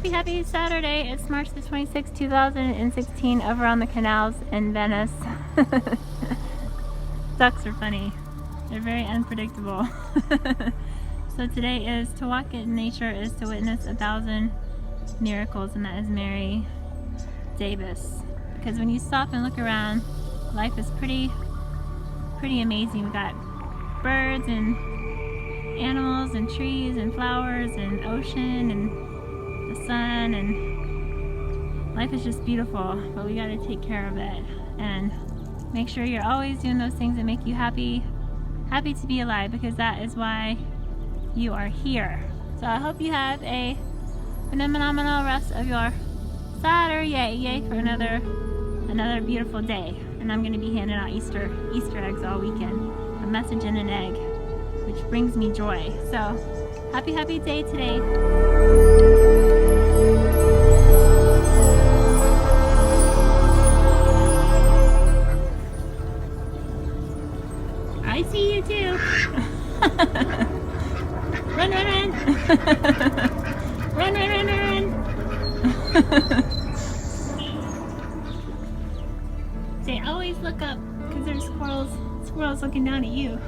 Happy Saturday. It's March the 26th, 2016 over on the canals in Venice. Ducks are funny. They're very unpredictable. So today is to walk in nature is to witness 1,000 miracles, and that is Mary Davis. Because when you stop and look around, life is pretty amazing. We got birds and animals and trees and flowers and ocean and the sun, and life is just beautiful, but we got to take care of it and make sure you're always doing those things that make you happy to be alive, because that is why you are here. So I hope you have a phenomenal rest of your Saturday. Yay for another beautiful day. And I'm going to be handing out Easter eggs all weekend. A message in an egg, which brings me joy. So happy day today. I see you too. Run. Run. Say, always look up, because there's squirrels looking down at you.